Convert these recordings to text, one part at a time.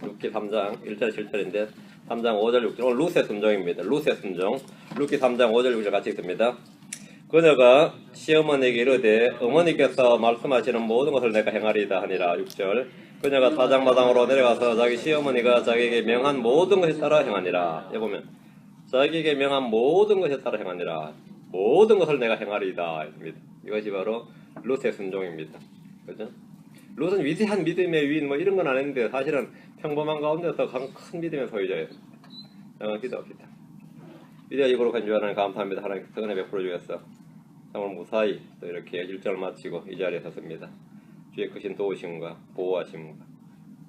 룻기 3장 1절 7절인데 3장 5절 6절 오늘 룻의 순종입니다. 룻의 순종. 룻기 3장 5절 6절 같이 읽습니다. 그녀가 시어머니에게 이르되 어머니께서 말씀하시는 모든 것을 내가 행하리이다 하니라. 6절 그녀가 타작마당으로 내려가서 자기 시어머니가 자기에게 명한 모든 것에 따라 행하니라. 여기 보면 자기에게 명한 모든 것에 따라 행하니라. 모든 것을 내가 행하리이다. 이것이 바로 룻의 순종입니다. 그죠? 룻은 위대한 믿음의 위인 뭐 이런 건 안 했는데 사실은 평범한 가운데서 큰 믿음의 소유자예요. 기도합니다. 위대하게 거룩한 주 하나님 감사합니다. 하나님께서 은혜 베풀어 주셔서 정말 무사히 또 이렇게 일정을 마치고 이 자리에 섰습니다. 주의 크신 도우심과 보호하심과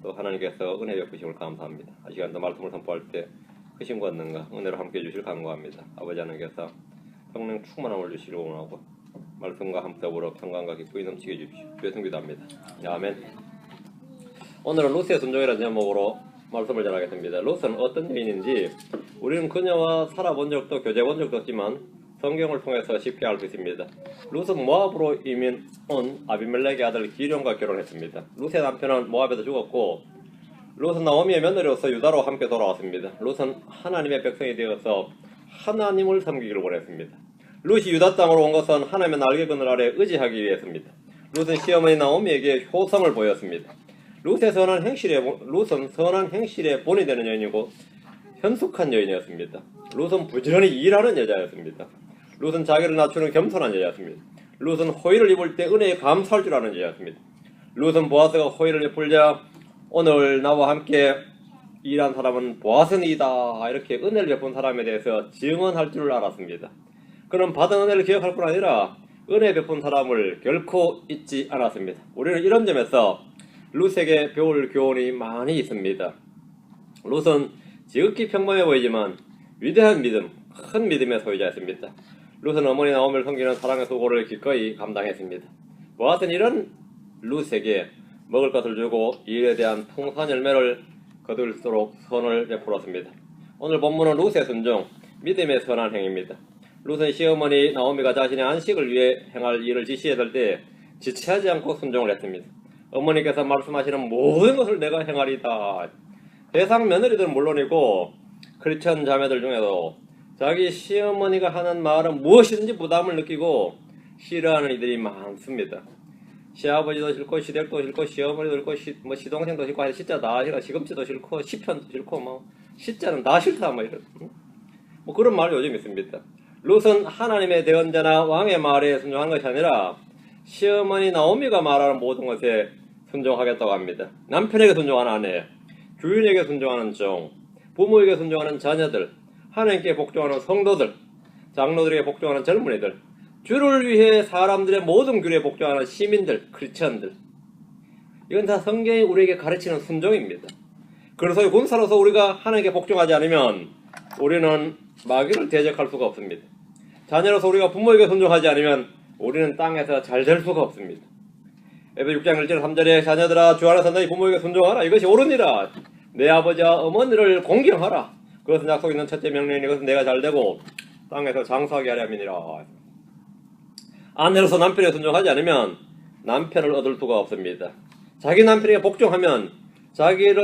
또 하나님께서 은혜 베푸심을 감사합니다. 이 시간도 말씀을 선포할 때 크신 권능과 은혜로 함께해 주실 간구합니다. 아버지 하나님께서 성령 충만함을 주시길 원하고 말씀과 함께 평강과 기쁨이 넘치게 해주십시오. 주의 성기도합니다. 아멘. 오늘은 룻의 순종이라는 제목으로 말씀을 전하겠습니다. 룻은 어떤 여인인지 우리는 그녀와 살아본 적도 교제본 적도 없지만 성경을 통해서 쉽게 알 수 있습니다. 룻은 모압으로 이민 온 아비멜렉의 아들 기럝과 결혼했습니다. 룻의 남편은 모압에서 죽었고 룻은 나오미의 며느리로서 유다로 함께 돌아왔습니다. 룻은 하나님의 백성이 되어서 하나님을 섬기기를 원했습니다. 룻이 유다 땅으로 온 것은 하나님의 날개 그늘 아래 의지하기 위해서입니다. 룻은 시어머니 나오미에게 효성을 보였습니다. 룻은 선한 행실의 본이 되는 여인이고 현숙한 여인이었습니다. 룻은 부지런히 일하는 여자였습니다. 룻은 자기를 낮추는 겸손한 여자였습니다. 룻은 호의를 입을 때 은혜에 감사할 줄 아는 여자였습니다. 룻은 보아스가 호의를 베풀자 오늘 나와 함께 일한 사람은 보아스이다 이렇게 은혜를 베푼 사람에 대해서 증언할 줄 알았습니다. 그는 받은 은혜를 기억할 뿐 아니라 은혜 베푼 사람을 결코 잊지 않았습니다. 우리는 이런 점에서 룻에게 배울 교훈이 많이 있습니다. 룻은 지극히 평범해 보이지만 위대한 믿음, 큰 믿음의 소유자였습니다. 룻은 어머니 나오미를 섬기는 사랑의 수고를 기꺼이 감당했습니다. 보아스는 이런 룻에게 먹을 것을 주고 일에 대한 풍성한 열매를 거둘수록 선을 베풀었습니다. 오늘 본문은 룻의 순종, 믿음의 선한 행위입니다. 룻은 시어머니 나오미가 자신의 안식을 위해 행할 일을 지시했을 때 지체하지 않고 순종을 했습니다. 어머니께서 말씀하시는 모든 것을 내가 행하리다. 대상 며느리들은 물론이고 크리스천 자매들 중에도 자기 시어머니가 하는 말은 무엇이든지 부담을 느끼고 싫어하는 이들이 많습니다. 시아버지도 싫고 시댁도 싫고 시어머니도 싫고 시동생도 싫고 시자 다 싫어 시금치도 싫고 시편도 싫고 시자는 다 싫다 이런 그런 말이 요즘 있습니다. 룻은 하나님의 대언자나 왕의 말에 순종한 것이 아니라 시어머니 나오미가 말하는 모든 것에 순종하겠다고 합니다. 남편에게 순종하는 아내, 주인에게 순종하는 종, 부모에게 순종하는 자녀들, 하나님께 복종하는 성도들, 장로들에게 복종하는 젊은이들, 주를 위해 사람들의 모든 규례에 복종하는 시민들, 크리스천들. 이건 다 성경이 우리에게 가르치는 순종입니다. 그래서 군사로서 우리가 하나님께 복종하지 않으면 우리는 마귀를 대적할 수가 없습니다. 자녀로서 우리가 부모에게 순종하지 않으면 우리는 땅에서 잘 될 수가 없습니다. 에베소 6장 1절 3절에 자녀들아 주 안에서 너희 부모에게 순종하라. 이것이 옳으니라. 내 아버지와 어머니를 공경하라. 그것은 약속 있는 첫째 명령이니 이것은 내가 잘되고 땅에서 장수하게 하려 함이니라. 아내로서 남편에게 순종하지 않으면 남편을 얻을 수가 없습니다. 자기 남편에게 복종하면 자기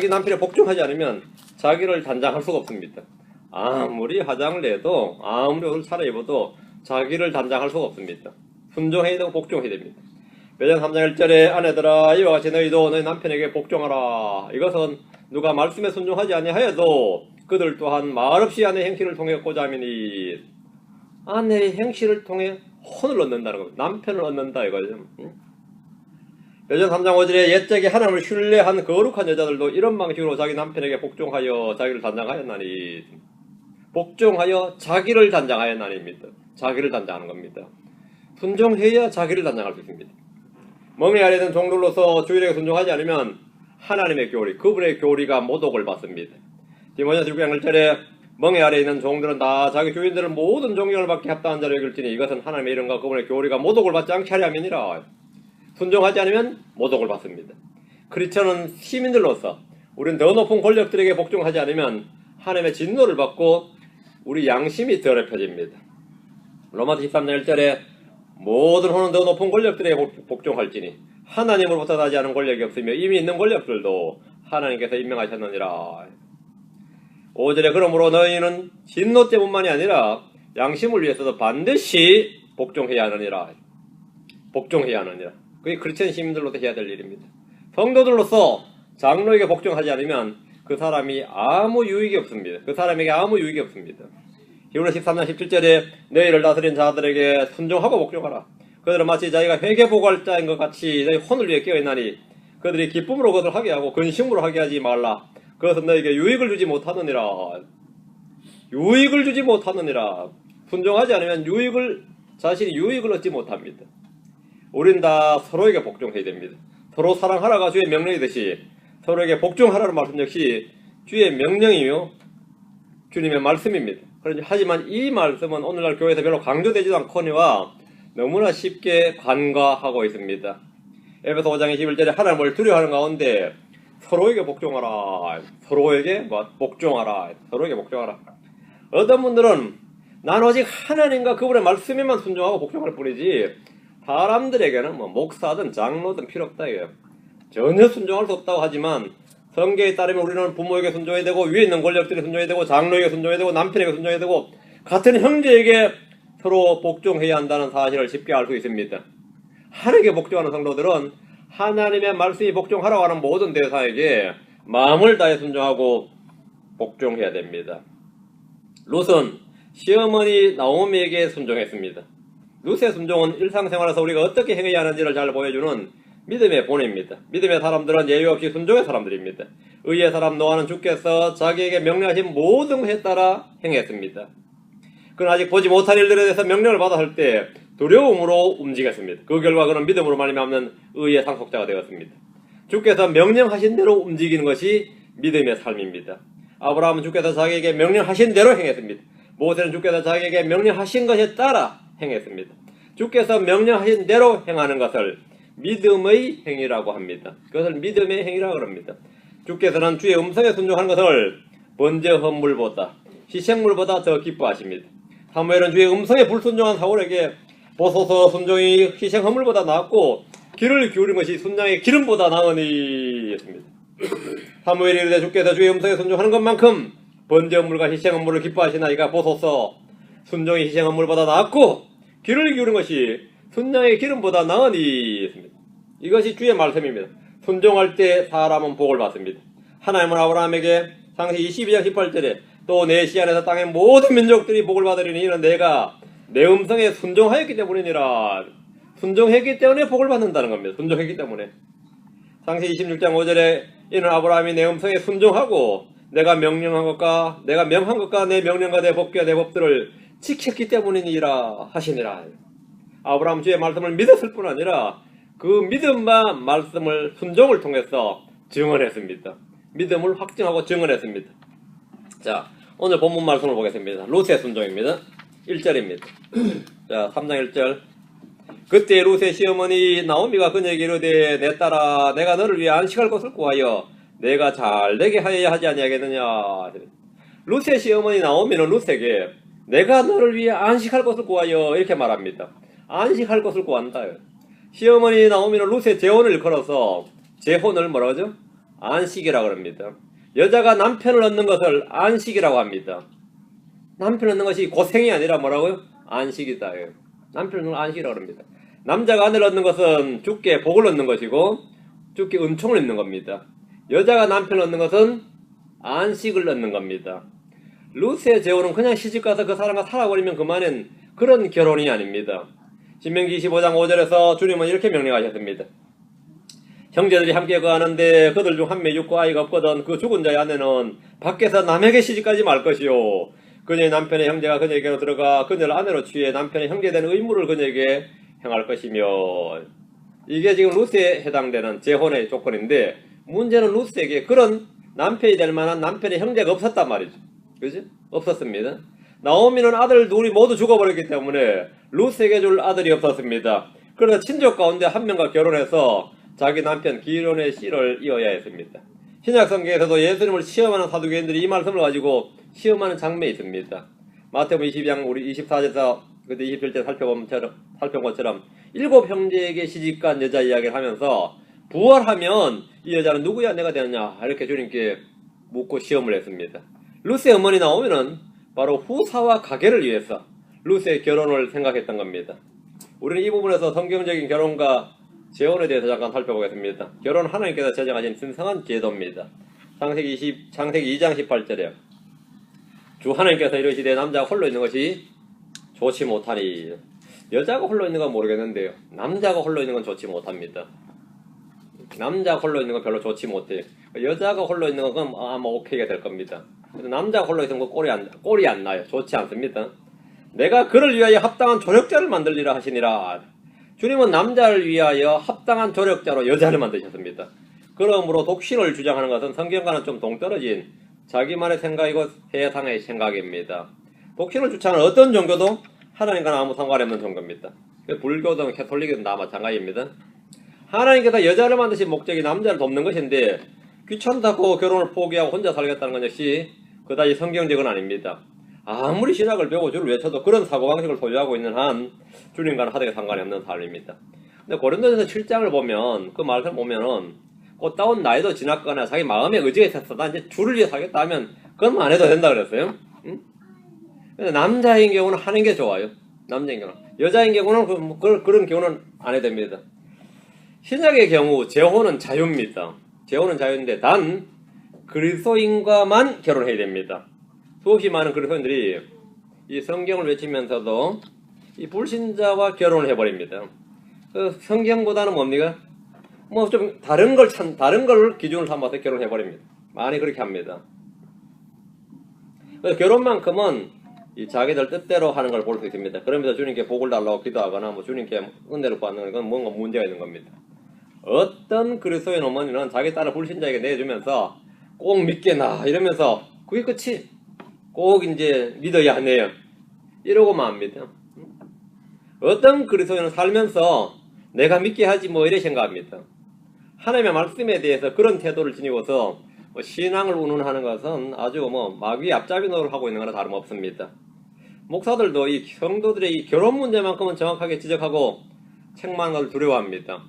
남편에 복종하지 않으면 자기를 단장할 수가 없습니다. 아무리 화장을 내도 아무리 옷을 차려입어도 자기를 단장할 수가 없습니다. 순종해야 되고 복종해야 됩니다. 베드로 3장 1절에 아내들아 이와 같이 너희도 너희 남편에게 복종하라. 이것은 누가 말씀에 순종하지 아니하여도 그들 또한 말없이 아내 행실을 통해 고자 함이니 아내의 행실을 통해 혼을 얻는다는 겁니다. 남편을 얻는다 이거죠. 베드로 3장 5절에 옛적에 하나님을 신뢰한 거룩한 여자들도 이런 방식으로 자기 남편에게 복종하여 자기를 단장하였나니 복종하여 자기를 단장하였나니입니다. 자기를 단장하는 겁니다. 순종해야 자기를 단장할 수 있습니다. 멍에 아래 있는 종들로서 주일에게 순종하지 않으면 하나님의 교리, 그분의 교리가 모독을 받습니다. 디모데전서 6장 1절에 멍에 아래 있는 종들은 다 자기 주인들을 모든 종경을 받게 합당한 자로 여길지니 이것은 하나님의 이름과 그분의 교리가 모독을 받지 않게 하려 함이니라. 순종하지 않으면 모독을 받습니다. 크리스천은 시민들로서 우리는 더 높은 권력들에게 복종하지 않으면 하나님의 진노를 받고 우리 양심이 더럽혀집니다. 로마서 13장 1절에 모든 혼은 더 높은 권력들에게 복종할지니 하나님으로부터 나지 않은 권력이 없으며 이미 있는 권력들도 하나님께서 임명하셨느니라. 5절에 그러므로 너희는 진노 때문만이 아니라 양심을 위해서도 반드시 복종해야 하느니라. 복종해야 하느니라. 그게 크리스천 시민들로도 해야 될 일입니다. 성도들로서 장로에게 복종하지 않으면 그 사람이 아무 유익이 없습니다. 그 사람에게 아무 유익이 없습니다. 히브리 13장 17절에 너희를 다스린 자들에게 순종하고 복종하라. 그들은 마치 자기가 회개보고할 자인 것 같이 너희 혼을 위해 깨어있나니 그들이 기쁨으로 그것을 하게 하고 근심으로 하게 하지 말라. 그것은 너희에게 유익을 주지 못하느니라. 유익을 주지 못하느니라. 순종하지 않으면 자신이 유익을 얻지 못합니다. 우린 다 서로에게 복종해야 됩니다. 서로 사랑하라가 주의 명령이듯이 서로에게 복종하라는 말씀 역시 주의 명령이며 주님의 말씀입니다. 하지만 이 말씀은 오늘날 교회에서 별로 강조되지도 않거니와 너무나 쉽게 간과하고 있습니다. 에베소 5장 21절에 하나님을 두려워하는 가운데 서로에게 복종하라. 서로에게 복종하라. 서로에게 복종하라. 어떤 분들은 난 오직 하나님과 그분의 말씀에만 순종하고 복종할 뿐이지 사람들에게는 목사든 장로든 필요 없다 이거예요. 전혀 순종할 수 없다고 하지만 성경에 따르면 우리는 부모에게 순종해야 되고 위에 있는 권력들에 순종해야 되고 장로에게 순종해야 되고 남편에게 순종해야 되고 같은 형제에게 서로 복종해야 한다는 사실을 쉽게 알 수 있습니다. 하나님께 복종하는 성도들은 하나님의 말씀이 복종하라고 하는 모든 대사에게 마음을 다해 순종하고 복종해야 됩니다. 룻은 시어머니 나오미에게 순종했습니다. 룻의 순종은 일상생활에서 우리가 어떻게 행해야 하는지를 잘 보여주는 믿음의 본입니다. 믿음의 사람들은 예외 없이 순종의 사람들입니다. 의의 사람 노아는 주께서 자기에게 명령하신 모든 것에 따라 행했습니다. 그는 아직 보지 못한 일들에 대해서 명령을 받았을 때 두려움으로 움직였습니다. 그 결과 그는 믿음으로 말미암는 의의 상속자가 되었습니다. 주께서 명령하신 대로 움직이는 것이 믿음의 삶입니다. 아브라함은 주께서 자기에게 명령하신 대로 행했습니다. 모세는 주께서 자기에게 명령하신 것에 따라 행했습니다. 주께서 명령하신 대로 행하는 것을 믿음의 행위라고 합니다. 그것을 믿음의 행위라고 합니다. 주께서는 주의 음성에 순종하는 것을 번제 헌물보다 희생물보다 더 기뻐하십니다. 사무엘은 주의 음성에 불순종한 사울에게 보소서 순종이 희생 헌물보다 낫고 귀를 기울인 것이 순양의 기름보다 나으니 했습니다. 사무엘이 이르되 주께서 주의 음성에 순종하는 것만큼 번제 헌물과 희생 헌물을 기뻐하시나이까 보소서 순종이 희생 헌물보다 낫고 귀를 기울인 것이 순양의 기름보다 나으니 했습니다. 이것이 주의 말씀입니다. 순종할 때 사람은 복을 받습니다. 하나님은 아브라함에게 창세기 22장 18절에 또 내 시안에서 땅의 모든 민족들이 복을 받으리니 이는 내가 내 음성에 순종하였기 때문이니라. 순종했기 때문에 복을 받는다는 겁니다. 순종했기 때문에. 창세기 26장 5절에 이는 아브라함이 내 음성에 순종하고 내가 명한 것과 내 명령과 내 법과 내 법들을 지켰기 때문이니라 하시니라. 아브라함 주의 말씀을 믿었을 뿐 아니라 그 믿음과 말씀을 순종을 통해서 증언했습니다. 믿음을 확증하고 증언했습니다. 자, 오늘 본문 말씀을 보겠습니다. 룻의 순종입니다. 1절입니다. 자, 3장 1절. 그때 룻의 시어머니 나오미가 그녀에게 이르되 내 딸아 내가 너를 위해 안식할 것을 구하여 내가 잘되게 하여야 하지 아니하겠느냐. 룻의 시어머니 나오미는 룻에게 내가 너를 위해 안식할 것을 구하여 이렇게 말합니다. 안식할 것을 구한다. 시어머니 나오미는 룻의 재혼을 걸어서 재혼을 뭐라고 하죠? 안식이라고 합니다. 여자가 남편을 얻는 것을 안식이라고 합니다. 남편을 얻는 것이 고생이 아니라 뭐라고요? 안식이다. 남편을 얻는 건 안식이라고 합니다. 남자가 아내를 얻는 것은 주께 복을 얻는 것이고 주께 은총을 얻는 겁니다. 여자가 남편을 얻는 것은 안식을 얻는 겁니다. 룻의 재혼은 그냥 시집가서 그 사람과 살아버리면 그만인 그런 결혼이 아닙니다. 신명기 25장 5절에서 주님은 이렇게 명령하셨습니다. 형제들이 함께 거하는데 그들 중 한 명이 죽고 아이가 없거든 그 죽은 자의 아내는 밖에서 남에게 시집가지 말 것이요 그녀의 남편의 형제가 그녀에게로 들어가 그녀를 아내로 취해 남편의 형제된 의무를 그녀에게 행할 것이며. 이게 지금 룻에 해당되는 재혼의 조건인데 문제는 룻에게 그런 남편이 될 만한 남편의 형제가 없었단 말이죠. 그죠? 없었습니다. 나오미는 아들 둘이 모두 죽어버렸기 때문에 룻에게 줄 아들이 없었습니다. 그래서 친족 가운데 한 명과 결혼해서 자기 남편 기론의 씨를 이어야 했습니다. 신약성경에서도 예수님을 시험하는 사두개인들이 이 말씀을 가지고 시험하는 장면이 있습니다. 마태복음 22장 우리 24절에서 그때 27절 살펴본 것처럼 7 형제에게 시집간 여자 이야기를 하면서 부활하면 이 여자는 누구야 내가 되느냐 이렇게 주님께 묻고 시험을 했습니다. 루스의 어머니 나오면은 바로 후사와 가계를 위해서 루스의 결혼을 생각했던 겁니다. 우리는 이 부분에서 성경적인 결혼과 재혼에 대해서 잠깐 살펴보겠습니다. 결혼은 하나님께서 제정하신 신성한 제도입니다. 창세기 2장 18절에 주 하나님께서 이르시되 남자가 홀로 있는 것이 좋지 못하니, 여자가 홀로 있는 건 모르겠는데요, 남자가 홀로 있는 건 좋지 못합니다. 남자가 홀로 있는 건 별로 좋지 못해요. 여자가 홀로 있는 건 아마 오케이가 될 겁니다. 남자가 홀로 있는 건 꼴이 안 나요. 좋지 않습니다. 내가 그를 위하여 합당한 조력자를 만들리라 하시니라. 주님은 남자를 위하여 합당한 조력자로 여자를 만드셨습니다. 그러므로 독신을 주장하는 것은 성경과는 좀 동떨어진 자기만의 생각이고 세상의 생각입니다. 독신을 주장하는 어떤 종교도 하나님과는 아무 상관이 없는 종교입니다. 불교든 캐톨릭이든 다 마찬가지입니다. 하나님께서 여자를 만드신 목적이 남자를 돕는 것인데 귀찮다고 결혼을 포기하고 혼자 살겠다는 것 역시 그다지 성경적은 아닙니다. 아무리 신학을 배우고 주를 외쳐도 그런 사고방식을 소유하고 있는 한 주님과는 하되게 상관이 없는 삶입니다. 근데 고린도전서 7장을 보면 그 말씀을 보면은 꽃다운 나이도 지났거나 자기 마음에 의지가 있었어 나 이제 주를 위해 살겠다 하면 그건 안 해도 된다 그랬어요. 응? 근데 남자인 경우는 하는 게 좋아요. 남자인 경우는. 여자인 경우는 그런 경우는 안 해도 됩니다. 신약의 경우 재혼은 자유입니다. 재혼은 자유인데 단 그리스도인과만 결혼해야 됩니다. 수없이 많은 그리스도인들이 이 성경을 외치면서도 이 불신자와 결혼을 해버립니다. 그 성경보다는 뭡니까? 뭐 좀 다른 걸 기준으로 삼아서 결혼해버립니다. 많이 그렇게 합니다. 그래서 결혼만큼은 이 자기들 뜻대로 하는 걸 볼 수 있습니다. 그러면서 주님께 복을 달라고 기도하거나 뭐 주님께 은혜를 받는 건 뭔가 문제가 있는 겁니다. 어떤 그리스도인 어머니는 자기 딸을 불신자에게 내주면서 꼭 믿게나 이러면서 그게 끝이 꼭 이제 믿어야 하네요. 이러고만 합니다. 어떤 그리스도인은 살면서 내가 믿게 하지 뭐 이래 생각합니다. 하나님의 말씀에 대해서 그런 태도를 지니고서 신앙을 운운하는 것은 아주 마귀의 앞잡이 노릇을 하고 있는 거나 다름없습니다. 목사들도 이 성도들의 이 결혼 문제만큼은 정확하게 지적하고 책망하는 걸 두려워합니다.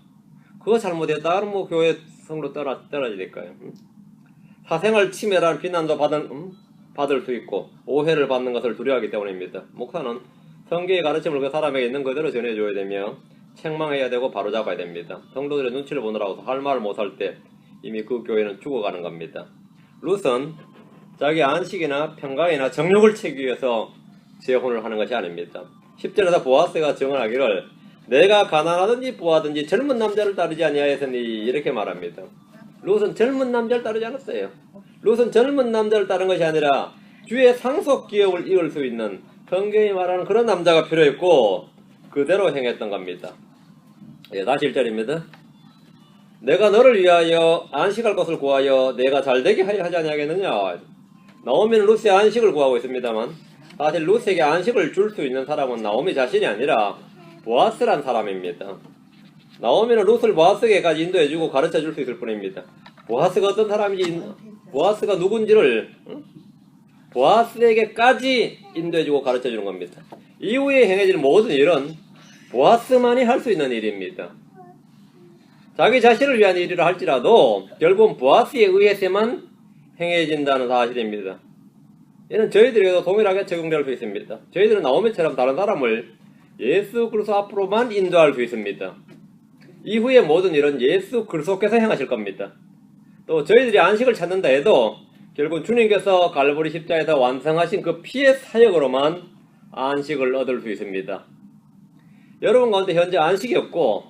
그거 잘못해 다른 교회 성으로 떨어질까요? 사생활 침해라는 비난도 받을 수 있고 오해를 받는 것을 두려워하기 때문입니다. 목사는 성경의 가르침을 그 사람에게 있는 그대로 전해줘야 되며 책망해야 되고 바로잡아야 됩니다. 성도들의 눈치를 보느라고 할 말을 못할 때 이미 그 교회는 죽어가는 겁니다. 룻은 자기 안식이나 평강이나 정욕을 채우기 위해서 재혼을 하는 것이 아닙니다. 10절에서 보아스가 증언하기를 내가 가난하든지 부하든지 젊은 남자를 따르지 아니하였으니 이렇게 말합니다. 룻은 젊은 남자를 따르지 않았어요. 룻은 젊은 남자를 따른 것이 아니라 주의 상속 기업을 이을 수 있는 성경이 말하는 그런 남자가 필요했고 그대로 행했던 겁니다. 다시 1절입니다. 내가 너를 위하여 안식할 것을 구하여 내가 잘되게 하려 하지 아니하겠느냐. 나오미는 룻의 안식을 구하고 있습니다만 사실 룻에게 안식을 줄 수 있는 사람은 나오미 자신이 아니라 보아스란 사람입니다. 나오미는 룻을 보아스에게까지 인도해주고 가르쳐줄 수 있을 뿐입니다. 보아스가 어떤 사람인지, 보아스가 누군지를 보아스에게까지 인도해주고 가르쳐주는 겁니다. 이후에 행해질 모든 일은 보아스만이 할 수 있는 일입니다. 자기 자신을 위한 일이라 할지라도 결국은 보아스에 의해서만 행해진다는 사실입니다. 이는 저희들에게도 동일하게 적용될 수 있습니다. 저희들은 나오미처럼 다른 사람을 예수 그리스도 앞으로만 인도할 수 있습니다. 이후의 모든 일은 예수 그리스도께서 행하실 겁니다. 또 저희들이 안식을 찾는다 해도 결국 주님께서 갈보리 십자에서 완성하신 그 피의 사역으로만 안식을 얻을 수 있습니다. 여러분 가운데 현재 안식이 없고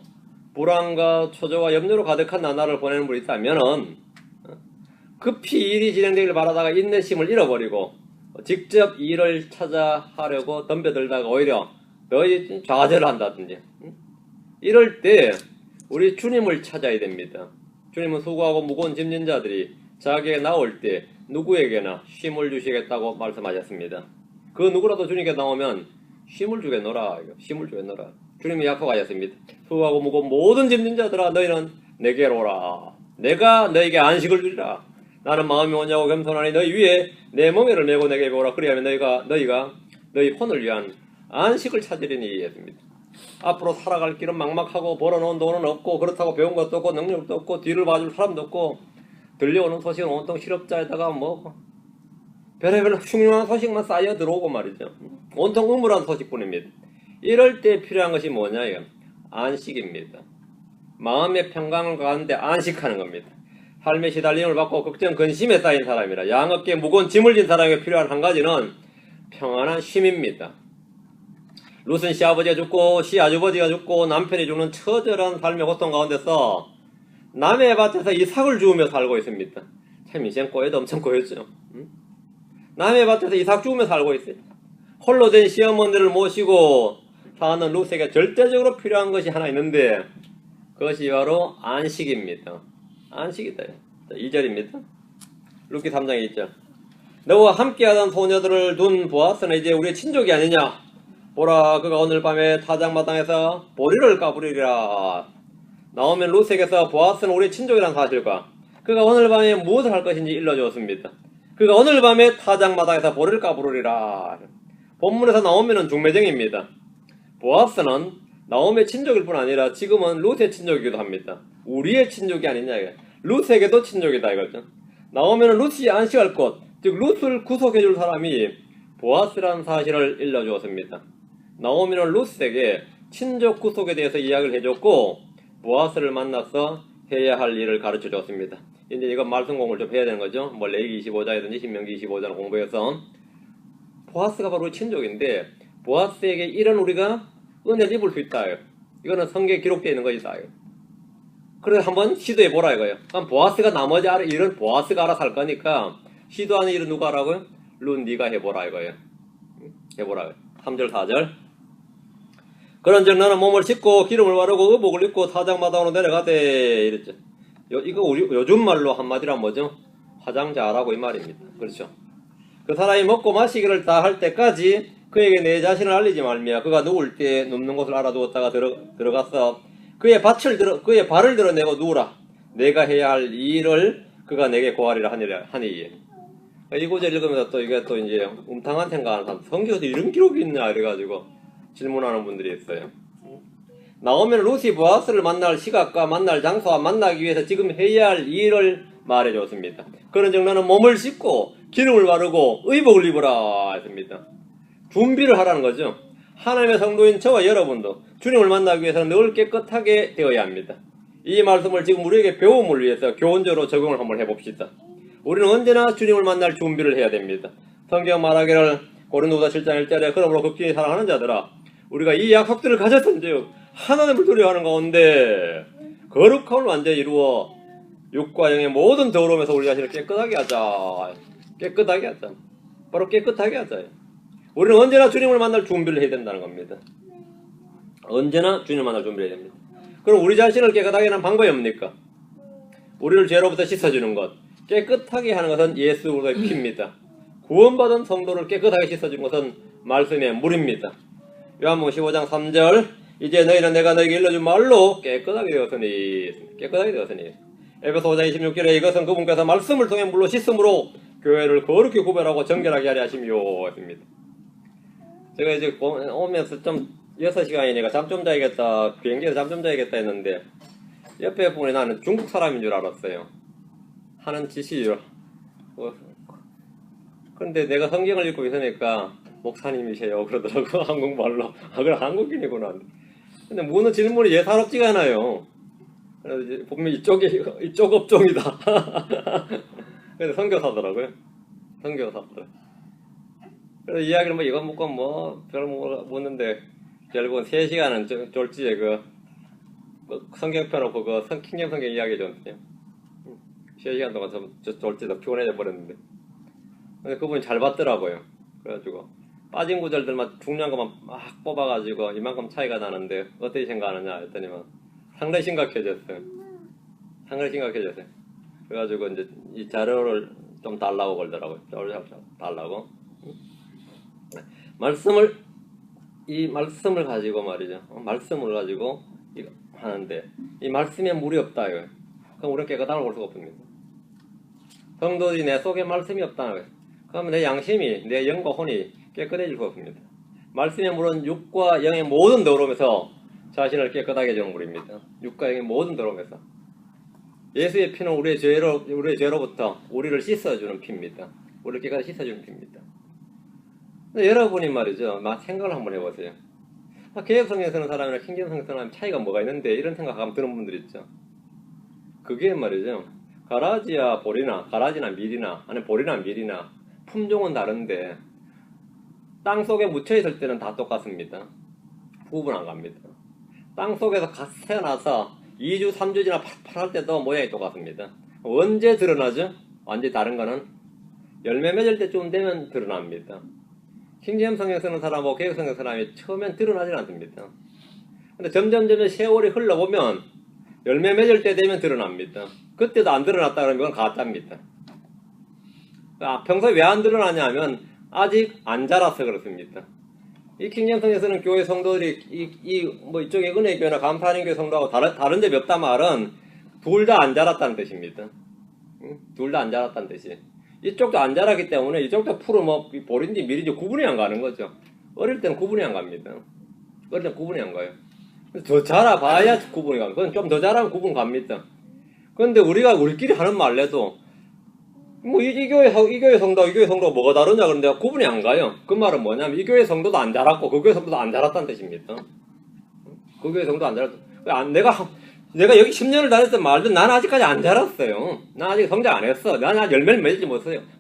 불안과 초조와 염려로 가득한 나날을 보내는 분이 있다면은 급히 일이 진행되길 바라다가 인내심을 잃어버리고 직접 일을 찾아 하려고 덤벼들다가 오히려 너희 좌절을 한다든지 이럴 때 우리 주님을 찾아야 됩니다. 주님은 수고하고 무거운 짐진 자들이 자기에게 나올 때 누구에게나 쉼을 주시겠다고 말씀하셨습니다. 그 누구라도 주님께 나오면 쉼을 주겠노라. 쉼을 주겠노라. 주님이 약속하셨습니다. 수고하고 무거운 모든 짐진 자들아 너희는 내게로 오라. 내가 너에게 안식을 주리라. 나는 마음이 온유하고 겸손하니 너희 위에 내 멍에를 메고 내게 오라. 그리하면 너희가 너희 혼을 위한 안식을 찾으리니 했습니다. 앞으로 살아갈 길은 막막하고 벌어놓은 돈은 없고 그렇다고 배운 것도 없고 능력도 없고 뒤를 봐줄 사람도 없고 들려오는 소식은 온통 실업자에다가 뭐 별의별 흉흉한 소식만 쌓여 들어오고 말이죠. 온통 우물한 소식뿐입니다. 이럴 때 필요한 것이 뭐냐요? 안식입니다. 마음의 평강을 가는데 안식하는 겁니다. 삶의 시달림을 받고 걱정 근심에 쌓인 사람이라 양어깨 무거운 짐을 진 사람에게 필요한 한 가지는 평안한 쉼입니다. 룻은 시아버지가 죽고 시아주버지가 죽고 남편이 죽는 처절한 삶의 고통 가운데서 남의 밭에서 이삭을 주우며 살고 있습니다. 참 인생 꼬여도 엄청 꼬였죠. 남의 밭에서 이삭 주우며 살고 있어요. 홀로 된 시어머니를 모시고 사는 룻에게 절대적으로 필요한 것이 하나 있는데 그것이 바로 안식입니다. 안식이다. 2절입니다. 룻기 3장에 있죠. 너와 함께하던 소녀들을 둔 보아스는 이제 우리의 친족이 아니냐. 보라 그가 오늘 밤에 타작마당에서 보리를 까부리리라. 나오면 룻에게서 보아스는 우리의 친족이라는 사실과 그가 오늘 밤에 무엇을 할 것인지 일러주었습니다. 그가 오늘 밤에 타작마당에서 보리를 까부리리라. 본문에서 나오면은 중매쟁입니다. 보아스는 나오미의 친족일 뿐 아니라 지금은 룻의 친족이기도 합니다. 우리의 친족이 아니냐. 룻에게도 친족이다 이거죠. 나오면은 룻이 안식할 곳, 즉 룻을 구속해줄 사람이 보아스라는 사실을 일러주었습니다. 나오미는 룻에게 친족 구속에 대해서 이야기를 해줬고 보아스를 만나서 해야 할 일을 가르쳐 줬습니다. 이제 이거 말씀 공부를 좀 해야 되는 거죠. 뭐 레위기 25장이든지 신명기 25장을 공부해서 보아스가 바로 친족인데 보아스에게 이런 우리가 은혜를 입을 수 있다. 이거는 성경에 기록되어 있는 것이다. 그래서 한번 시도해 보라 이거예요. 그럼 보아스가 나머지 일은 보아스가 알아서 할 거니까 시도하는 일은 누가 하라고요? 룻 네가 해보라 이거예요. 해보라. 3절 4절. 그런즉 너는 몸을 씻고 기름을 바르고 의복을 입고 타작마당으로 내려가되 이랬죠. 이거 우리 요즘 말로 한마디로 뭐죠? 화장 잘하고 이 말입니다. 그렇죠. 그 사람이 먹고 마시기를 다 할 때까지 그에게 내 자신을 알리지 말며 그가 누울 때 눕는 곳을 알아두었다가 들어가서 그의 발을 드러내고 누우라. 내가 해야 할 일을 그가 내게 고하리라 하니. 이 구절 읽으면서 또 이게 또 이제 음탕한 생각하는 사람, 성경에서 이런 기록이 있냐 이래가지고 질문하는 분들이 있어요. 나오면 룻이 보아스를 만날 시각과 만날 장소와 만나기 위해서 지금 해야 할 일을 말해줬습니다. 그런즉 너는 몸을 씻고 기름을 바르고 의복을 입으라 했습니다. 준비를 하라는 거죠. 하나님의 성도인 저와 여러분도 주님을 만나기 위해서는 늘 깨끗하게 되어야 합니다. 이 말씀을 지금 우리에게 배움을 위해서 교훈적으로 적용을 한번 해봅시다. 우리는 언제나 주님을 만날 준비를 해야 됩니다. 성경 말하기를 고린도후서 7장 1절에 그러므로 극진히 사랑하는 자들아 우리가 이 약속들을 가졌은즉 하나님을 두려워하는 가운데 거룩함을 완전히 이루어 육과 영의 모든 더러움에서 우리 자신을 깨끗하게 하자. 깨끗하게 하자. 바로 깨끗하게 하자. 우리는 언제나 주님을 만날 준비를 해야 된다는 겁니다. 언제나 주님을 만날 준비를 해야 됩니다. 그럼 우리 자신을 깨끗하게 하는 방법이 뭡니까? 우리를 죄로부터 씻어주는 것. 깨끗하게 하는 것은 예수 그리스도의 피입니다. 구원받은 성도를 깨끗하게 씻어주는 것은 말씀의 물입니다. 요한복음 15장 3절 이제 너희는 내가 너희에게 일러준 말로 깨끗하게 되었으니 에베소 5장 26절에 이것은 그분께서 말씀을 통해 물로 씻음으로 교회를 거룩히 구별하고 정결하게 하려 하심이요 했습니다. 제가 이제 오면서 좀 6시간이니까 잠 좀 자야겠다, 비행기에서 잠 좀 자야겠다 했는데 옆에 분이 나는 중국 사람인 줄 알았어요. 하는 짓이죠. 그런데 내가 성경을 읽고 있으니까 목사님이세요 그러더라고. 한국말로. 그래 한국인이구나. 근데 묻는 질문이 예사롭지가 않아요. 그래서 이제 보면 이쪽 업종이다. 근데 선교사더라고요. 선교사더라고요. 그래서 이야기를 뭐 이거 묻고 별 묻는데 결국은 3시간은 졸지에 성경 펴놓고 킹잼 성경 이야기 줬는데 3시간 동안 졸지도 피곤해져 버렸는데 근데 그분이 잘 봤더라고요. 그래가지고 빠진 구절들만 중요한 것만 막 뽑아가지고 이만큼 차이가 나는데 어떻게 생각하느냐 했더니만 상당히 심각해졌어요. 그래가지고 이제 이 자료를 좀 달라고 걸더라고요. 달라고. 이 말씀을 가지고 말이죠. 말씀을 가지고 하는데 이 말씀에 물이 없다 이거예요. 그럼 우리는 깨끗함을 볼 수가 없습니다. 성도들이 내 속에 말씀이 없다. 그러면 내 양심이, 내 영과 혼이 깨끗해질 수 없습니다. 말씀의 물은 육과 영의 모든 더러움에서 자신을 깨끗하게 해주는 물입니다. 육과 영의 모든 더러움에서. 예수의 피는 우리의 죄로부터 우리를 씻어주는 피입니다. 우리를 깨끗하게 씻어주는 피입니다. 근데 여러분이 말이죠. 생각을 한번 해보세요. 개혁성경 쓰는 사람이나 킹제임성경 쓰는 사람 차이가 뭐가 있는데 이런 생각 한번 드는 분들 있죠. 그게 말이죠. 가라지나 밀이나 아니면 볼이나 밀이나 품종은 다른데 땅 속에 묻혀있을 때는 다 똑같습니다. 구분 안 갑니다. 땅 속에서 태어나서 2주, 3주 지나 팔팔할 때도 모양이 똑같습니다. 언제 드러나죠? 완전히 다른 거는 열매 맺을 때쯤 되면 드러납니다. 킹제임 성경 쓰는 사람하고 개혁 성경 사람이 처음엔 드러나질 않습니다. 근데 점점 세월이 흘러보면 열매 맺을 때 되면 드러납니다. 그때도 안 드러났다 그러면 그건 가짜입니다. 평소에 왜 안 드러나냐 하면 아직 안 자라서 그렇습니다. 이 킹제임 성경 쓰는 교회 성도들이 이쪽에 은혜교회나 감사하는 교회 성도하고 다른 점이 없다 말은 둘 다 안 자랐다는 뜻입니다. 둘 다 안 자랐다는 뜻이. 이쪽도 안 자랐기 때문에 이쪽도 풀은 볼인지 밀인지 구분이 안 가는 거죠. 어릴 때는 구분이 안 갑니다. 어릴 때는 구분이 안 가요. 더 자라봐야 구분이 갑니다. 그건 좀 더 자라면 구분 갑니다. 그런데 우리끼리 하는 말래도 이 교회 성도가 뭐가 다르냐 그런데 구분이 안 가요. 그 말은 뭐냐면 이 교회 성도도 안 자랐고 그 교회 성도도 안 자랐다는 뜻입니다. 그 교회 성도 안 자랐다. 내가 여기 10년을 다녔던 말도 나는 아직까지 안 자랐어요. 난 아직 성장 안 했어. 나는 아직 열매를 맺지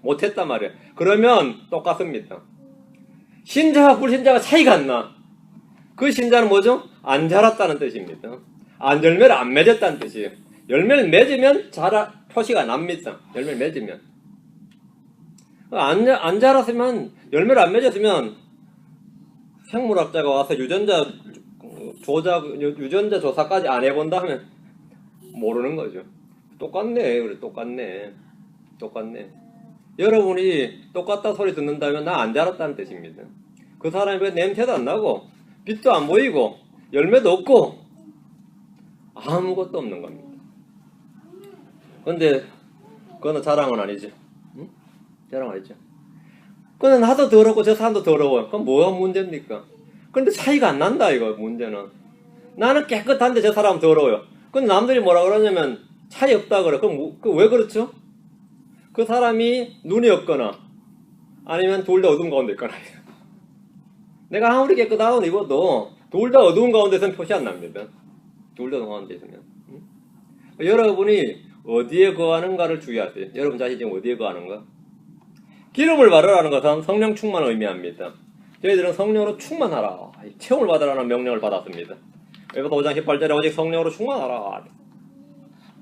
못했단 말이에요. 그러면 똑같습니다. 신자와 불신자가 차이가 안 나. 그 신자는 뭐죠? 안 자랐다는 뜻입니다. 열매를 안 맺었다는 뜻이에요. 열매를 맺으면 표시가 납니다. 열매를 맺으면. 안 자랐으면, 열매를 안 맺었으면 생물학자가 와서 유전자 조사까지 안 해본다 하면 모르는 거죠. 똑같네. 똑같네. 여러분이 똑같다 소리 듣는다면 나 안 자랐다는 뜻입니다. 그 사람이 왜 냄새도 안 나고 빛도 안 보이고 열매도 없고 아무것도 없는 겁니다. 근데 그거는 자랑은 아니죠. 응? 자랑 아니죠. 그건 나도 더럽고 저 사람도 더러워요. 그럼 뭐가 문제입니까? 근데 차이가 안 난다 이거 문제는. 나는 깨끗한데 저 사람은 더러워요. 근데 남들이 뭐라 그러냐면 차이 없다 그래. 그럼 왜 그렇죠? 그 사람이 눈이 없거나 아니면 둘 다 어두운 가운데 있거나. 내가 아무리 깨끗하고 입어도 둘 다 어두운 가운데서는 표시 안 납니다. 둘 다 어두운 가운데 있으면. 여러분이 어디에 거하는가를 주의하세요. 여러분 자신이 지금 어디에 거하는가? 기름을 바르라는 것은 성령 충만을 의미합니다. 저희들은 성령으로 충만하라. 체험을 받으라는 명령을 받았습니다. 에베소 5장 18절에 오직 성령으로 충만하라.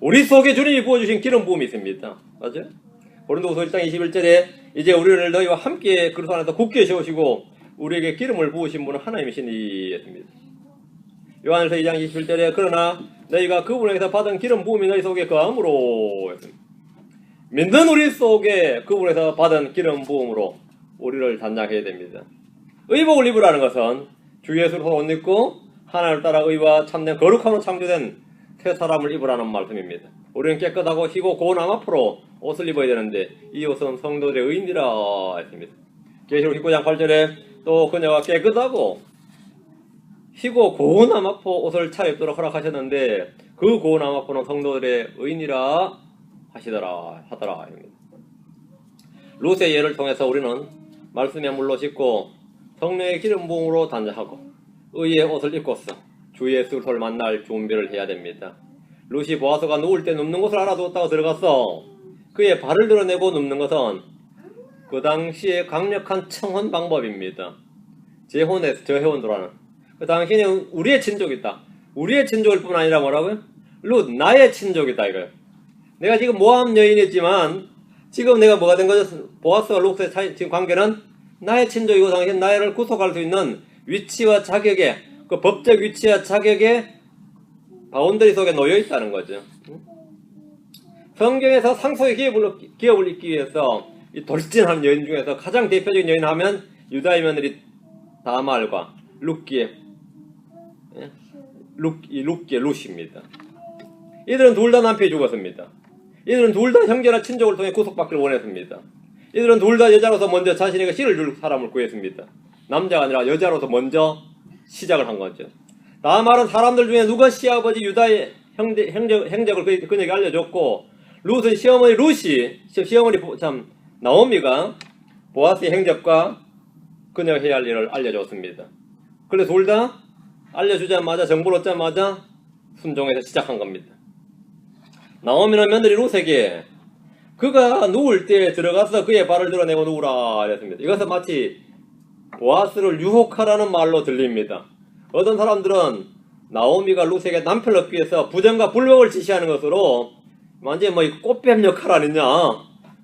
우리 속에 주님이 부어주신 기름 부음이 있습니다. 맞아요? 고린도후서 1장 21절에 이제 우리를 너희와 함께 그리스도 안에서 굳게 세우시고 우리에게 기름을 부으신 분은 하나님이시니 했습니다. 요한일서 2장 21절에 그러나 너희가 그분에게서 받은 기름 부음이 너희 속에 거함으로 했습니다. 믿는 우리 속에 그분에서 받은 기름 부음으로 우리를 단장해야 됩니다. 의복을 입으라는 것은 주 예수를 옷 입고 하나님을 따라 의와 참된 거룩함으로 창조된 새 사람을 입으라는 말씀입니다. 우리는 깨끗하고 희고 고운 암앞으로 옷을 입어야 되는데 이 옷은 성도들의 의인이라 했습니다. 계시록 19장 8절에 또 그녀가 깨끗하고 희고 고운 암앞으로 옷을 차입도록 허락하셨는데 그 고운 암앞으로는 성도들의 의인이라 하더라. 룻의 예를 통해서 우리는 말씀의 물로 씻고 성령의 기름 부음으로 단장하고 의의 옷을 입고서 주 예수를 만날 준비를 해야 됩니다. 룻이 보아스가 누울 때 눕는 곳을 알아두었다고 들어갔어. 그의 발을 드러내고 눕는 것은 그 당시에 강력한 청혼 방법입니다. 재혼에서 저해혼도라는. 그 당시에는 우리의 친족이다. 우리의 친족일 뿐 아니라 뭐라고요? 룻, 나의 친족이다 이거예요. 내가 지금 모함 여인이지만 지금 내가 뭐가 된 거죠? 보아스와 룻의 지금 관계는 나의 친족이고 당신 나를 구속할 수 있는 위치와 자격에 그 법적 위치와 자격에 바운더리 속에 놓여 있다는 거죠. 성경에서 상속의 기업을 잇기 위해서 이 돌진하는 여인 중에서 가장 대표적인 여인 하면 유다의 며느리 다말과 룻기의 룻입니다. 이들은 둘 다 남편이 죽었습니다. 이들은 둘 다 형제나 친족을 통해 구속받기를 원했습니다. 이들은 둘 다 여자로서 먼저 자신에게 씨를 줄 사람을 구했습니다. 남자가 아니라 여자로서 먼저 시작을 한 거죠. 다음 말은 사람들 중에 누가 시아버지 유다의 행적을 그에게 알려줬고, 룻은 시어머니 룻이, 시어머니 참 나오미가 보아스의 행적과 그녀가 해야 할 일을 알려줬습니다. 그래서 둘 다 알려주자마자, 정보를 얻자마자 순종해서 시작한 겁니다. 나오미는 며느리 룻에게 그가 누울 때 들어가서 그의 발을 드러내고 누우라 이랬습니다. 이것은 마치 보아스를 유혹하라는 말로 들립니다. 어떤 사람들은 나오미가 룻에게 남편을 얻기 위해서 부정과 불법을 지시하는 것으로 완전히 뭐 꽃뱀 역할 아니냐,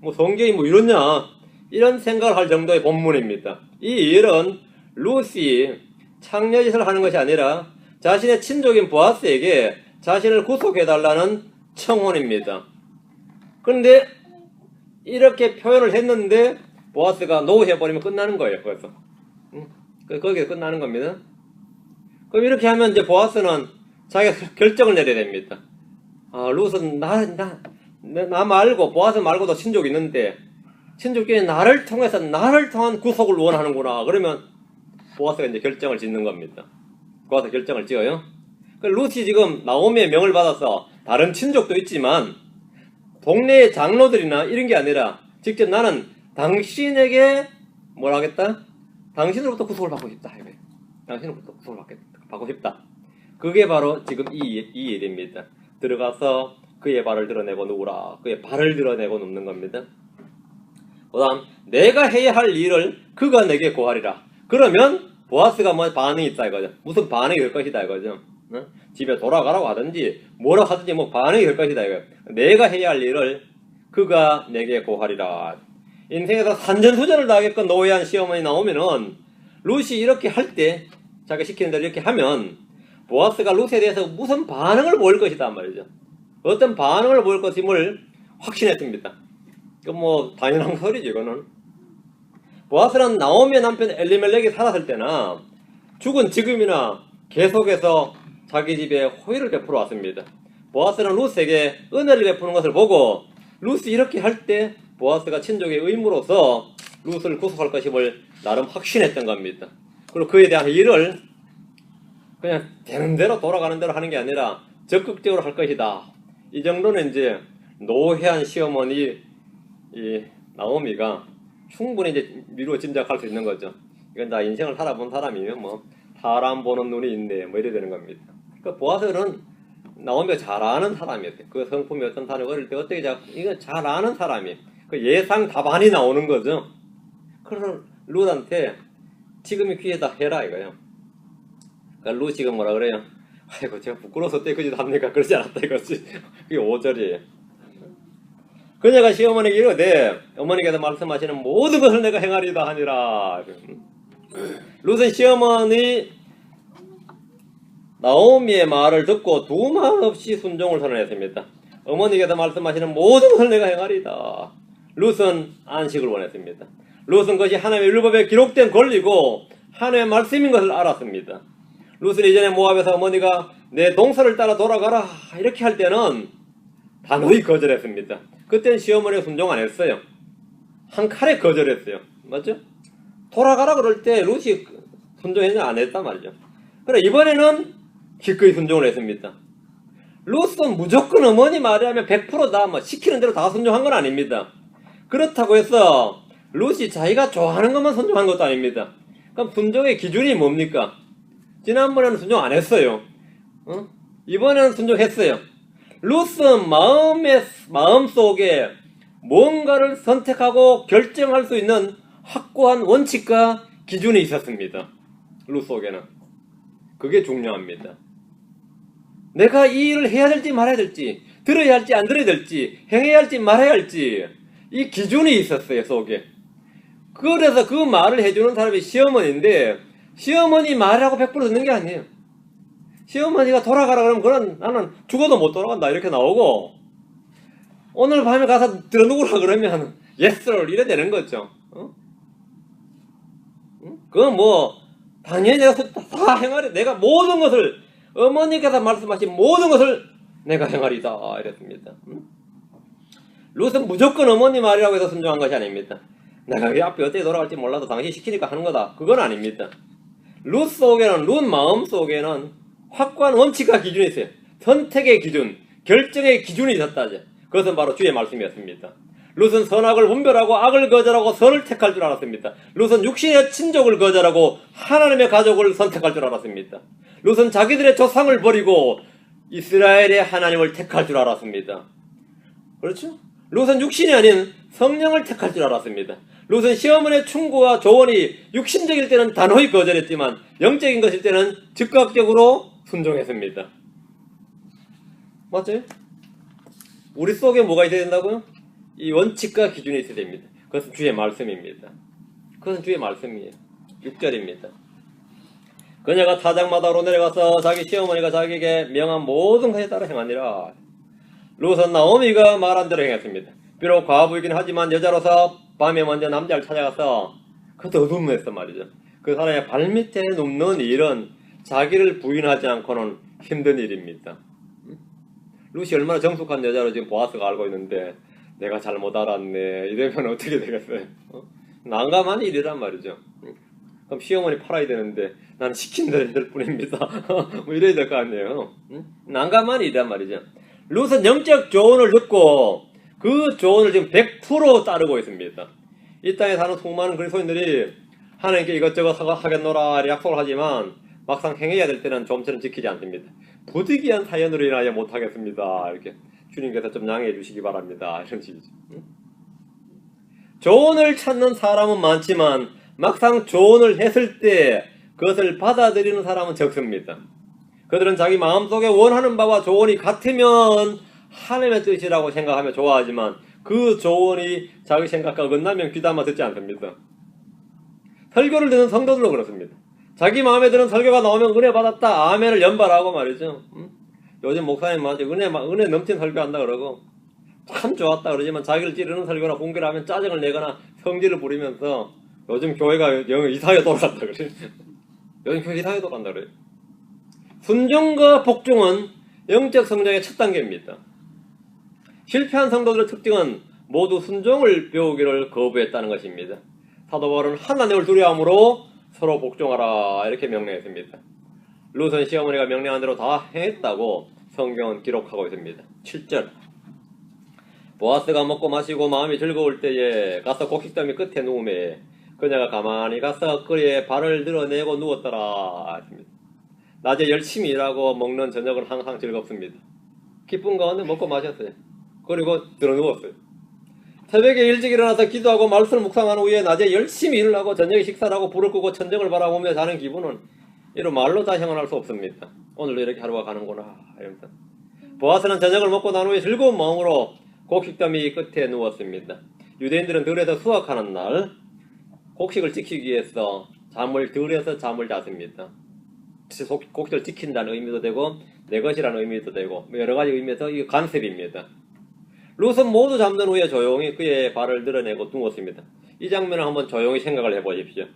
뭐 성경이 뭐 이러냐, 이런 생각을 할 정도의 본문입니다. 이 일은 룻이 창녀짓을 하는 것이 아니라 자신의 친족인 보아스에게 자신을 구속해달라는 청혼입니다. 그런데 이렇게 표현을 했는데 보아스가 노해버리면 끝나는 거예요. 그래서 거기서 끝나는 겁니다. 그럼 이렇게 하면 이제 보아스는 자기가 결정을 내려야 됩니다. 아, 룻은 나 말고, 보아스 말고도 친족이 있는데 친족끼리 나를 통한 구속을 원하는구나. 그러면 보아스가 이제 결정을 짓는 겁니다. 보아스 결정을 지어요. 룻이 지금 나오미의 명을 받아서 다른 친족도 있지만 동네의 장로들이나 이런 게 아니라 직접 나는 당신에게 뭐라 하겠다? 당신으로부터 구속을 받고 싶다. 당신으로부터 구속을 받고 싶다. 그게 바로 지금 이 일입니다. 들어가서 그의 발을 드러내고 누우라. 그의 발을 드러내고 눕는 겁니다. 그 다음, 내가 해야 할 일을 그가 내게 고하리라. 그러면 보아스가 뭐 반응이 있다 이거죠. 무슨 반응이 될 것이다 이거죠. 집에 돌아가라고 하든지 뭐라 하든지 뭐 반응이 될 것이다 이거예요. 내가 해야 할 일을 그가 내게 고하리라. 인생에서 산전수전을 당했건 노예한 시어머니 나오면은 룻이 이렇게 할 때, 자기가 시키는 대로 이렇게 하면 보아스가 룻에 대해서 무슨 반응을 보일 것이다 말이죠. 어떤 반응을 보일 것임을 확신했습니다. 그 뭐 당연한 소리죠 이거는. 보아스는 나오미의 남편 엘리멜렉이 살았을 때나 죽은 지금이나 계속해서 자기 집에 호의를 베풀어 왔습니다. 보아스는 룻에게 은혜를 베푸는 것을 보고 룻이 이렇게 할 때 보아스가 친족의 의무로서 룻을 구속할 것임을 나름 확신했던 겁니다. 그리고 그에 대한 일을 그냥 되는 대로 돌아가는 대로 하는 게 아니라 적극적으로 할 것이다. 이 정도는 이제 노회한 시어머니 이 나오미가 충분히 이제 미루어 짐작할 수 있는 거죠. 이건 다 인생을 살아본 사람이면 뭐 사람 보는 눈이 있네 뭐 이래 되는 겁니다. 그 보아스는 나오미가 잘 아는 사람이었어요. 그 성품이 어떤 사람이 어릴 때 어떻게 이거 잘 아는 사람이 그 예상 답안이 나오는 거죠. 그래서 룻한테 지금이 기회다 해라 이거예요. 그러니까 룻이가 뭐라 그래요? 아이고 제가 부끄러워서 때그짓 합니까? 그러지 않았다 이거지. 그게 5절이에요. 그녀가 시어머니에게 이르되 어머니께서 말씀하시는 모든 것을 내가 행하리다 하니라. 룻은 시어머니 나오미의 말을 듣고 두말 없이 순종을 선언했습니다. 어머니께서 말씀하시는 모든 것을 내가 행하리다. 룻은 안식을 원했습니다. 룻은 그것이 하나님의 율법에 기록된 권리고 하나님의 말씀인 것을 알았습니다. 룻은 이전에 모압에서 어머니가 내 동서를 따라 돌아가라 이렇게 할 때는 단호히 거절했습니다. 그때는 시어머니가 순종 안 했어요. 한 칼에 거절했어요. 맞죠? 돌아가라 그럴 때 룻이 순종했냐 안 했단 말이죠. 그래 이번에는 기꺼이 순종을 했습니다. 룻은 무조건 어머니 말에 하면 100% 다 뭐 시키는 대로 다 순종한 건 아닙니다. 그렇다고 해서 룻이 자기가 좋아하는 것만 순종한 것도 아닙니다. 그럼 순종의 기준이 뭡니까? 지난번에는 순종 안 했어요. 이번에는 순종했어요. 룻은 마음속에 뭔가를 선택하고 결정할 수 있는 확고한 원칙과 기준이 있었습니다. 룻 속에는. 그게 중요합니다. 내가 이 일을 해야 될지 말아야 될지, 들어야 할지 안 들어야 될지, 행해야 할지 말아야 할지, 이 기준이 있었어요, 속에. 그래서 그 말을 해주는 사람이 시어머니인데, 시어머니 말하고 100% 듣는 게 아니에요. 시어머니가 돌아가라 그러면 그건 나는 죽어도 못 돌아간다 이렇게 나오고, 오늘 밤에 가서 들어누구라 그러면 yes sir 이래 되는 거죠. 그건 뭐 당연히 내가 다 행하리, 내가 모든 것을 어머니께서 말씀하신 모든 것을 내가 행하리다 이랬습니다. 룻은 무조건 어머니 말이라고 해서 순종한 것이 아닙니다. 내가 이 앞이 어떻게 돌아갈지 몰라도 당신이 시키니까 하는 거다. 그건 아닙니다. 룻 속에는, 룻 마음 속에는 확고한 원칙과 기준이 있어요. 선택의 기준, 결정의 기준이 있었다죠. 그것은 바로 주의 말씀이었습니다. 룻은 선악을 분별하고 악을 거절하고 선을 택할 줄 알았습니다. 룻은 육신의 친족을 거절하고 하나님의 가족을 선택할 줄 알았습니다. 룻은 자기들의 조상을 버리고 이스라엘의 하나님을 택할 줄 알았습니다. 그렇죠? 룻은 육신이 아닌 성령을 택할 줄 알았습니다. 룻은 시어머니의 충고와 조언이 육신적일 때는 단호히 거절했지만 영적인 것일 때는 즉각적으로 순종했습니다. 맞죠? 우리 속에 뭐가 있어야 된다고요? 이 원칙과 기준이 있어야 됩니다. 그것은 주의 말씀입니다. 그것은 주의 말씀이에요. 6절입니다. 그녀가 타작마다로 내려가서 자기 시어머니가 자기에게 명한 모든 것에 따라 행하니라. 룻은 나오미가 말한 대로 행했습니다. 비록 과부이긴 하지만 여자로서 밤에 먼저 남자를 찾아가서 그것도 어둠했어 말이죠. 그 사람의 발밑에 눕는 일은 자기를 부인하지 않고는 힘든 일입니다. 룻이 얼마나 정숙한 여자로 지금 보아스가 알고 있는데 내가 잘못 알았네 이러면 어떻게 되겠어요? 난감한 일이란 말이죠. 그럼 시어머니 팔아야 되는데 나는 시킨 대로 될 뿐입니다. 뭐 이래야 될 거 아니에요. 난감한 일이란 말이죠. 룻은 영적 조언을 듣고 그 조언을 지금 100% 따르고 있습니다. 이 땅에 사는 수많은 그리스도인들이 하나님께 이것저것 하겠노라 약속을 하지만 막상 행해야 될 때는 좀처럼 지키지 않습니다. 부득이한 사연으로 인하여 못하겠습니다. 이렇게 주님께서 좀 양해해 주시기 바랍니다. 이런 식이죠. 조언을 찾는 사람은 많지만 막상 조언을 했을 때 그것을 받아들이는 사람은 적습니다. 그들은 자기 마음속에 원하는 바와 조언이 같으면 하나님의 뜻이라고 생각하며 좋아하지만 그 조언이 자기 생각과 어긋나면 귀담아 듣지 않습니다. 설교를 듣는 성도들도 그렇습니다. 자기 마음에 드는 설교가 나오면 은혜 받았다 아멘을 연발하고 말이죠. 요즘 목사님 맞아 은혜 넘친 설교한다 그러고 참 좋았다 그러지만 자기를 찌르는 설교나 공개를 하면 짜증을 내거나 성질을 부리면서 요즘 교회가 영 이상하게 돌아간다 그래. 요즘 교회 이상하게 돌아간다 그래. 순종과 복종은 영적 성장의 첫 단계입니다. 실패한 성도들의 특징은 모두 순종을 배우기를 거부했다는 것입니다. 사도 바울은 하나님을 두려움으로 서로 복종하라 이렇게 명령했습니다. 룻은 시어머니가 명령한 대로 다 행했다고 성경은 기록하고 있습니다. 7절 보아스가 먹고 마시고 마음이 즐거울 때에 가서 곡식더미 끝에 누우매 그녀가 가만히 가서 그의 발을 드러내고 누웠더라. 낮에 열심히 일하고 먹는 저녁은 항상 즐겁습니다. 기쁜 가운데 먹고 마셨어요. 그리고 들어 누웠어요. 새벽에 일찍 일어나서 기도하고 말씀을 묵상한 후에 낮에 열심히 일을 하고 저녁에 식사를 하고 불을 끄고 천정을 바라보며 자는 기분은 이런 말로 다 형언할 수 없습니다. 오늘도 이렇게 하루가 가는구나 이러면서 보아스는 저녁을 먹고 난 후에 즐거운 마음으로 곡식더미 끝에 누웠습니다. 유대인들은 들에서 수확하는 날 곡식을 지키기 위해서 들에서 잠을 잤습니다. 곡식을 지킨다는 의미도 되고 내 것이라는 의미도 되고 여러 가지 의미에서 이게 간섭입니다. 룻은 모두 잠든 후에 조용히 그의 발을 드러내고 누웠습니다. 이 장면을 한번 조용히 생각을 해보십시오.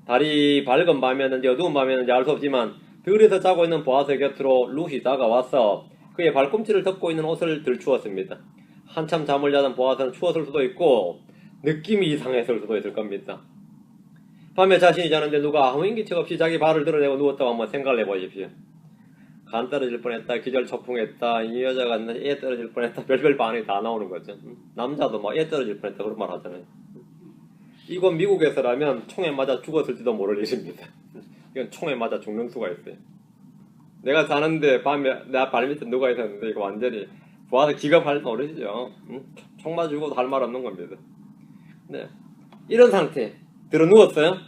달이 밝은 밤이었는지 어두운 밤이었는지 알 수 없지만 들에서 자고 있는 보아스 곁으로 룻이 다가와서 그의 발꿈치를 덮고 있는 옷을 들추었습니다. 한참 잠을 자던 보아스는 추웠을 수도 있고 느낌이 이상했을 수도 있을 겁니다. 밤에 자신이 자는데 누가 아무 인기척 없이 자기 발을 드러내고 누웠다고 한번 생각을 해보십시오. 간 떨어질 뻔했다, 기절초풍했다, 이 여자가 애 떨어질 뻔했다, 별별 반응이 다 나오는 거죠. 남자도 막 애 떨어질 뻔했다 그런 말 하잖아요. 이건 미국에서라면 총에 맞아 죽었을지도 모를 일입니다. 이건 총에 맞아 죽는 수가 있어요. 내가 자는데 밤에 내 발밑에 누가 있었는데 이거 완전히 보아서 기가 발린 어르시죠. 총 맞아 죽어도 할 말 없는 겁니다. 네. 이런 상태 들어 누웠어요.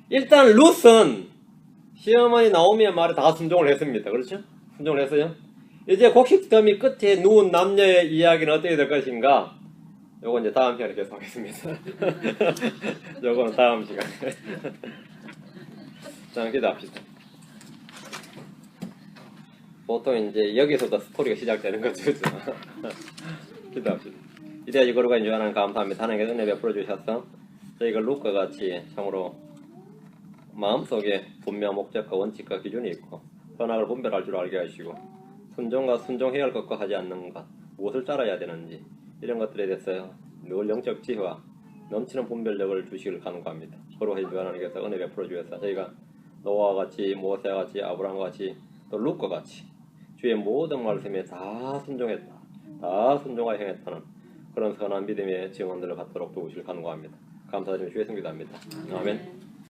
일단 룻은 시어머니 나오미의 말에 다 순종을 했습니다. 그렇죠? 순종을 했어요. 이제 곡식더미 끝에 누운 남녀의 이야기는 어떻게 될 것인가? 요건 이제 다음 시간에 계속 하겠습니다. 요거는 다음 시간에. 자, 기도합시다. 보통 이제 여기서도 스토리가 시작되는 거죠. 기도합시다. 이제까지 걸어간 주하나님 감사합니다. 하나님께 은혜 베풀어 주셔서 저희가 룻과 같이 참으로 마음속에 분명 목적과 원칙과 기준이 있고 선악을 분별할 줄 알게 하시고 순종과 순종해야 할 것과 하지 않는 것 무엇을 따라야 되는지 이런 것들에 대해서 늘 영적 지혜와 넘치는 분별력을 주시길 간구합니다. 거룩하신 주 하나님께서 은혜 베풀어 주셔서 저희가 노아와 같이, 모세와 같이, 아브라함과 같이, 또 룻과 같이 주의 모든 말씀에 다 순종했다, 다 순종하여 행했다는 그런 선한 믿음의 증언들을 갖도록 도우실 간구합니다. 감사드리며 주의 성기도합니다. 아멘.